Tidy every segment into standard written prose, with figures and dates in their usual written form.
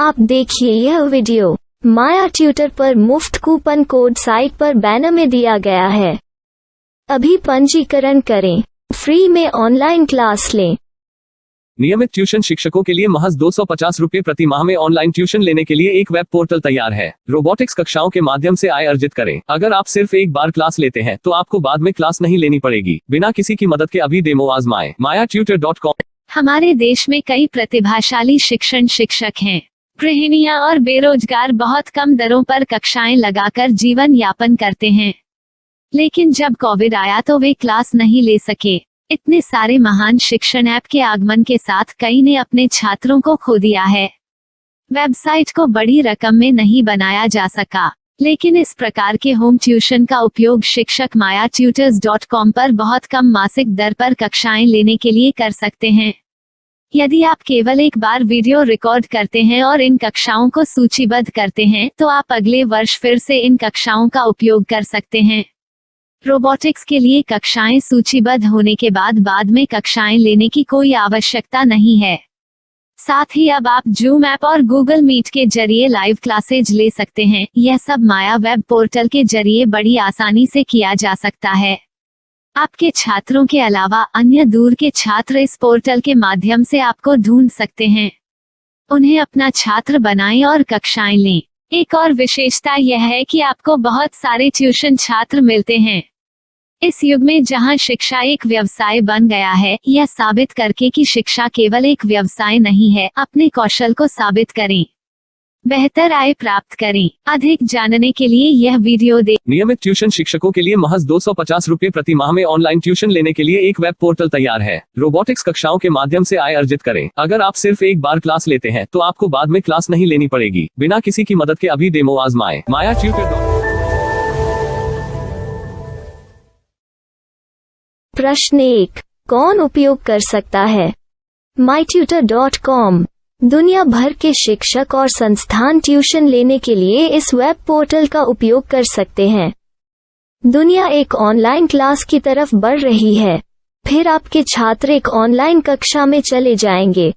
आप देखिए यह वीडियो माया ट्यूटर पर मुफ्त कूपन कोड साइट पर बैनर में दिया गया है। अभी पंजीकरण करें, फ्री में ऑनलाइन क्लास लें। नियमित ट्यूशन शिक्षकों के लिए महज 250 रुपये प्रति माह में ऑनलाइन ट्यूशन लेने के लिए एक वेब पोर्टल तैयार है। रोबोटिक्स कक्षाओं के माध्यम से आय अर्जित करें। अगर आप सिर्फ एक बार क्लास लेते हैं तो आपको बाद में क्लास नहीं लेनी पड़ेगी। बिना किसी की मदद के अभी डेमो आजमाएं। mayaTutor.com। हमारे देश में कई प्रतिभाशाली शिक्षण शिक्षक हैं। गृहिणियां और बेरोजगार बहुत कम दरों पर कक्षाएं लगाकर जीवन यापन करते हैं, लेकिन जब कोविड आया तो वे क्लास नहीं ले सके। इतने सारे महान शिक्षण ऐप के आगमन के साथ कई ने अपने छात्रों को खो दिया है। वेबसाइट को बड़ी रकम में नहीं बनाया जा सका, लेकिन इस प्रकार के होम ट्यूशन का उपयोग शिक्षक mayaTutors.com पर बहुत कम मासिक दर पर कक्षाएं लेने के लिए कर सकते हैं। यदि आप केवल एक बार वीडियो रिकॉर्ड करते हैं और इन कक्षाओं को सूचीबद्ध करते हैं तो आप अगले वर्ष फिर से इन कक्षाओं का उपयोग कर सकते हैं। रोबोटिक्स के लिए कक्षाएं सूचीबद्ध होने के बाद में कक्षाएं लेने की कोई आवश्यकता नहीं है। साथ ही अब आप जूम ऐप और गूगल मीट के जरिए लाइव क्लासेज ले सकते हैं। यह सब माया वेब पोर्टल के जरिए बड़ी आसानी से किया जा सकता है। आपके छात्रों के अलावा अन्य दूर के छात्र इस पोर्टल के माध्यम से आपको ढूंढ सकते हैं। उन्हें अपना छात्र बनाएं और कक्षाएं लें। एक और विशेषता यह है कि आपको बहुत सारे ट्यूशन छात्र मिलते हैं। इस युग में जहां शिक्षा एक व्यवसाय बन गया है, यह साबित करके कि शिक्षा केवल एक व्यवसाय नहीं है, अपने कौशल को साबित करें, बेहतर आय प्राप्त करें। अधिक जानने के लिए यह वीडियो देखें। नियमित ट्यूशन शिक्षकों के लिए महज 250 रुपये प्रति माह में ऑनलाइन ट्यूशन लेने के लिए एक वेब पोर्टल तैयार है। रोबोटिक्स कक्षाओं के माध्यम से आय अर्जित करें। अगर आप सिर्फ एक बार क्लास लेते हैं तो आपको बाद में क्लास नहीं लेनी पड़ेगी। बिना किसी की मदद के अभी डेमो आजमाएं। mayaTutor। प्रश्न 1, कौन उपयोग कर सकता है? myTutor.com दुनिया भर के शिक्षक और संस्थान ट्यूशन लेने के लिए इस वेब पोर्टल का उपयोग कर सकते हैं। दुनिया एक ऑनलाइन क्लास की तरफ बढ़ रही है, फिर आपके छात्र एक ऑनलाइन कक्षा में चले जाएंगे।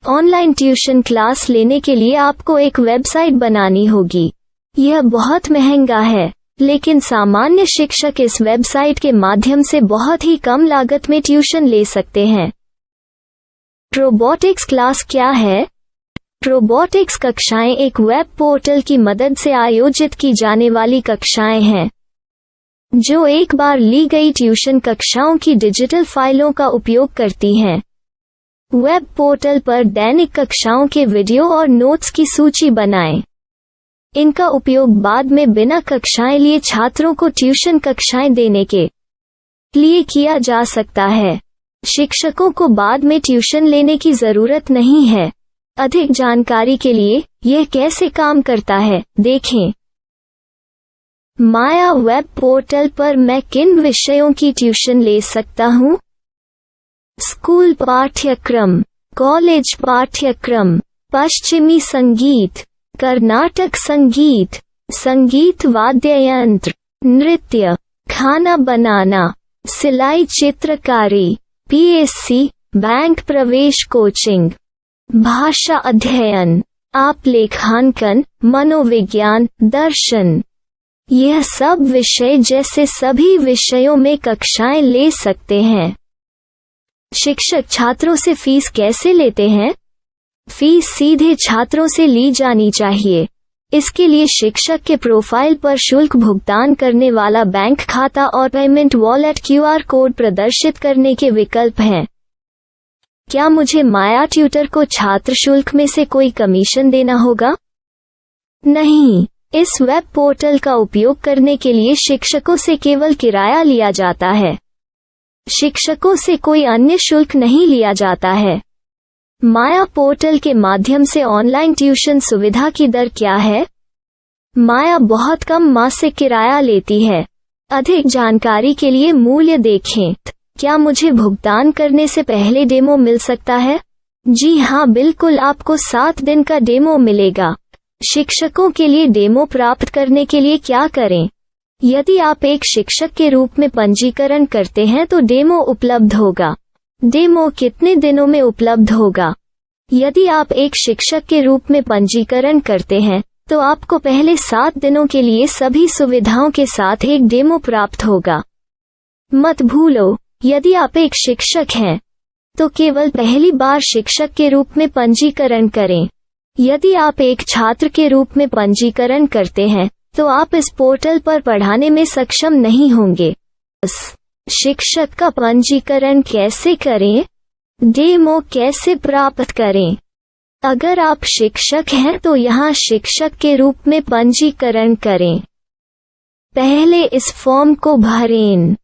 ऑनलाइन ट्यूशन क्लास लेने के लिए आपको एक वेबसाइट बनानी होगी। यह बहुत महंगा है, लेकिन सामान्य शिक्षक इस वेबसाइट के माध्यम से बहुत ही कम लागत में ट्यूशन ले सकते हैं। रोबोटिक्स क्लास क्या है? रोबोटिक्स कक्षाएं एक वेब पोर्टल की मदद से आयोजित की जाने वाली कक्षाएं हैं, जो एक बार ली गई ट्यूशन कक्षाओं की डिजिटल फाइलों का उपयोग करती हैं। वेब पोर्टल पर दैनिक कक्षाओं के वीडियो और नोट्स की सूची बनाएं। इनका उपयोग बाद में बिना कक्षाएं लिए छात्रों को ट्यूशन कक्षाएं देने के लिए किया जा सकता है। शिक्षकों को बाद में ट्यूशन लेने की जरूरत नहीं है। अधिक जानकारी के लिए यह कैसे काम करता है देखें। माया वेब पोर्टल पर मैं किन विषयों की ट्यूशन ले सकता हूँ? स्कूल पाठ्यक्रम, कॉलेज पाठ्यक्रम, पश्चिमी संगीत, कर्नाटक संगीत, संगीत वाद्य यंत्र, नृत्य, खाना बनाना, सिलाई चित्रकारी, पीएससी, बैंक प्रवेश कोचिंग, भाषा अध्ययन, आप लेखांकन, मनोविज्ञान, दर्शन। यह सब विषय जैसे सभी विषयों में कक्षाएं ले सकते हैं। शिक्षक छात्रों से फीस कैसे लेते हैं? फीस सीधे छात्रों से ली जानी चाहिए। इसके लिए शिक्षक के प्रोफाइल पर शुल्क भुगतान करने वाला बैंक खाता और पेमेंट वॉलेट क्यूआर कोड प्रदर्शित करने के विकल्प हैं। क्या मुझे माया ट्यूटर को छात्र शुल्क में से कोई कमीशन देना होगा? नहीं, इस वेब पोर्टल का उपयोग करने के लिए शिक्षकों से केवल किराया लिया जाता है। शिक्षकों से कोई अन्य शुल्क नहीं लिया जाता है। माया पोर्टल के माध्यम से ऑनलाइन ट्यूशन सुविधा की दर क्या है? माया बहुत कम मासिक किराया लेती है। अधिक जानकारी के लिए मूल्य देखें। क्या मुझे भुगतान करने से पहले डेमो मिल सकता है? जी हाँ, बिल्कुल, आपको 7 दिन का डेमो मिलेगा। शिक्षकों के लिए डेमो प्राप्त करने के लिए क्या करें? यदि आप एक शिक्षक के रूप में पंजीकरण करते हैं तो डेमो उपलब्ध होगा। डेमो कितने दिनों में उपलब्ध होगा? यदि आप एक शिक्षक के रूप में पंजीकरण करते हैं तो आपको पहले 7 दिनों के लिए सभी सुविधाओं के साथ एक डेमो प्राप्त होगा। मत भूलो, यदि आप एक शिक्षक हैं तो केवल पहली बार शिक्षक के रूप में पंजीकरण करें। यदि आप एक छात्र के रूप में पंजीकरण करते हैं तो आप इस पोर्टल पर पढ़ाने में सक्षम नहीं होंगे। शिक्षक का पंजीकरण कैसे करें? डेमो कैसे प्राप्त करें? अगर आप शिक्षक हैं तो यहाँ शिक्षक के रूप में पंजीकरण करें। पहले इस फॉर्म को भरें,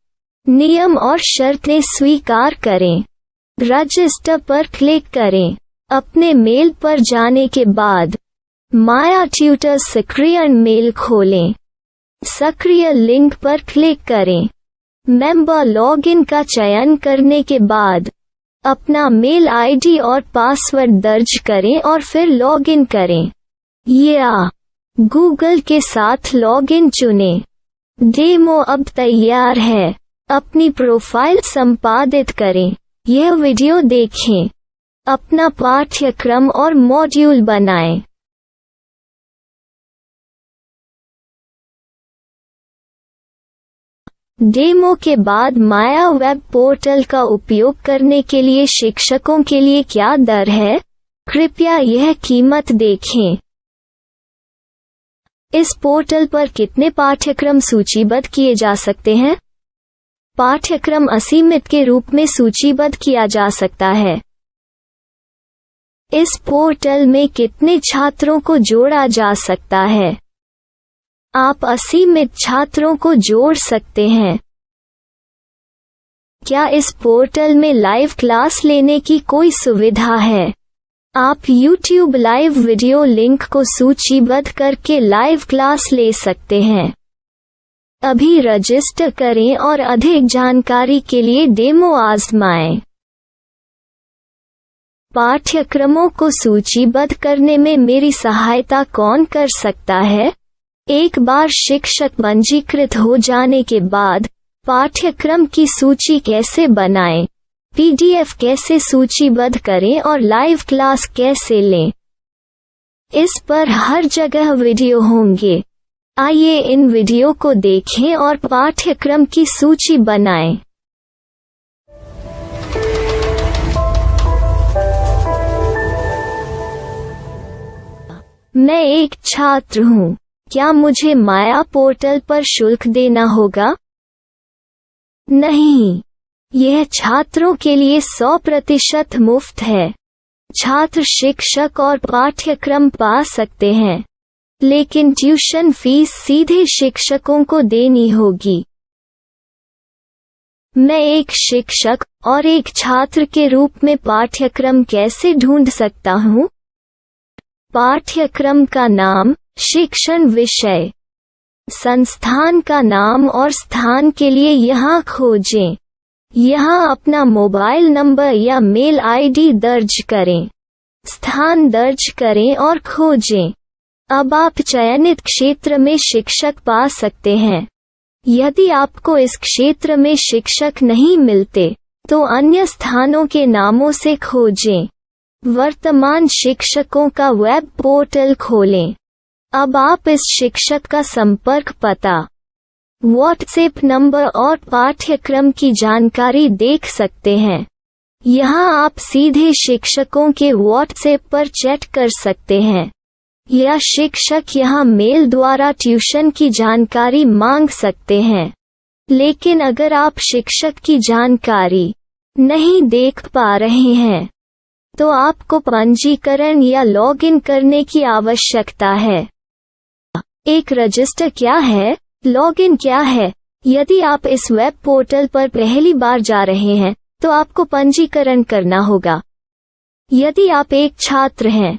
नियम और शर्तें स्वीकार करें, रजिस्टर पर क्लिक करें। अपने मेल पर जाने के बाद माया ट्यूटर सक्रिय मेल खोलें। सक्रिय लिंक पर क्लिक करें। मेंबर लॉगिन का चयन करने के बाद अपना मेल आईडी और पासवर्ड दर्ज करें और फिर लॉगिन करें या गूगल के साथ लॉगिन चुनें। डेमो अब तैयार है। अपनी प्रोफाइल संपादित करें। यह वीडियो देखें। अपना पाठ्यक्रम और मॉड्यूल बनाएं। डेमो के बाद माया वेब पोर्टल का उपयोग करने के लिए शिक्षकों के लिए क्या दर है? कृपया यह कीमत देखें। इस पोर्टल पर कितने पाठ्यक्रम सूचीबद्ध किए जा सकते हैं? पाठ्यक्रम असीमित के रूप में सूचीबद्ध किया जा सकता है। इस पोर्टल में कितने छात्रों को जोड़ा जा सकता है? आप असीमित छात्रों को जोड़ सकते हैं। क्या इस पोर्टल में लाइव क्लास लेने की कोई सुविधा है? आप YouTube लाइव वीडियो लिंक को सूचीबद्ध करके लाइव क्लास ले सकते हैं। अभी रजिस्टर करें और अधिक जानकारी के लिए डेमो आजमाएं। पाठ्यक्रमों को सूचीबद्ध करने में मेरी सहायता कौन कर सकता है? एक बार शिक्षक पंजीकृत हो जाने के बाद पाठ्यक्रम की सूची कैसे बनाएं, PDF कैसे सूचीबद्ध करें और लाइव क्लास कैसे लें, इस पर हर जगह वीडियो होंगे। आइए इन वीडियो को देखें और पाठ्यक्रम की सूची बनाएं। मैं एक छात्र हूँ। क्या मुझे माया पोर्टल पर शुल्क देना होगा? नहीं, यह छात्रों के लिए 100% मुफ्त है। छात्र शिक्षक और पाठ्यक्रम पा सकते हैं, लेकिन ट्यूशन फीस सीधे शिक्षकों को देनी होगी। मैं एक शिक्षक और एक छात्र के रूप में पाठ्यक्रम कैसे ढूंढ सकता हूँ? पाठ्यक्रम का नाम, शिक्षण विषय, संस्थान का नाम और स्थान के लिए यहाँ खोजें। यहाँ अपना मोबाइल नंबर या मेल आईडी दर्ज करें। स्थान दर्ज करें और खोजें। अब आप चयनित क्षेत्र में शिक्षक पा सकते हैं। यदि आपको इस क्षेत्र में शिक्षक नहीं मिलते तो अन्य स्थानों के नामों से खोजें। वर्तमान शिक्षकों का वेब पोर्टल खोलें। अब आप इस शिक्षक का संपर्क पता, व्हाट्सएप नंबर और पाठ्यक्रम की जानकारी देख सकते हैं। यहाँ आप सीधे शिक्षकों के व्हाट्सएप पर चैट कर सकते हैं या शिक्षक यहाँ मेल द्वारा ट्यूशन की जानकारी मांग सकते हैं। लेकिन अगर आप शिक्षक की जानकारी नहीं देख पा रहे हैं तो आपको पंजीकरण या लॉगिन करने की आवश्यकता है। एक रजिस्टर क्या है? लॉगिन क्या है? यदि आप इस वेब पोर्टल पर पहली बार जा रहे हैं तो आपको पंजीकरण करना होगा। यदि आप एक छात्र हैं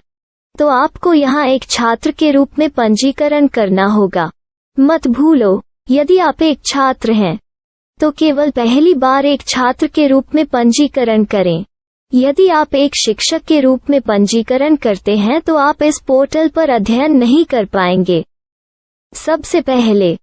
तो आपको यहाँ एक छात्र के रूप में पंजीकरण करना होगा। मत भूलो, यदि आप एक छात्र हैं तो केवल पहली बार एक छात्र के रूप में पंजीकरण करें। यदि आप एक शिक्षक के रूप में पंजीकरण करते हैं तो आप इस पोर्टल पर अध्ययन नहीं कर पाएंगे। सबसे पहले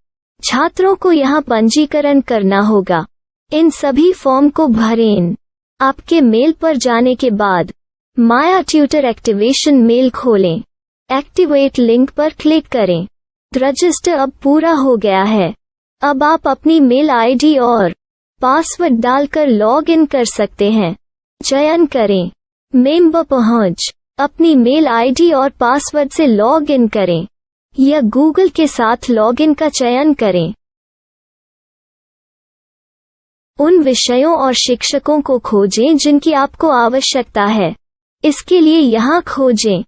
छात्रों को यहाँ पंजीकरण करना होगा। इन सभी फॉर्म को भरें। आपके मेल पर जाने के बाद माया ट्यूटर एक्टिवेशन मेल खोलें। एक्टिवेट लिंक पर क्लिक करें। रजिस्टर अब पूरा हो गया है। अब आप अपनी मेल आईडी और पासवर्ड डालकर लॉग इन कर सकते हैं। चयन करें मेंबर पहुंच। अपनी मेल आईडी और पासवर्ड से लॉग इन करें या गूगल के साथ लॉग इन का चयन करें। उन विषयों और शिक्षकों को खोजें जिनकी आपको आवश्यकता है। इसके लिए यहाँ खोजें।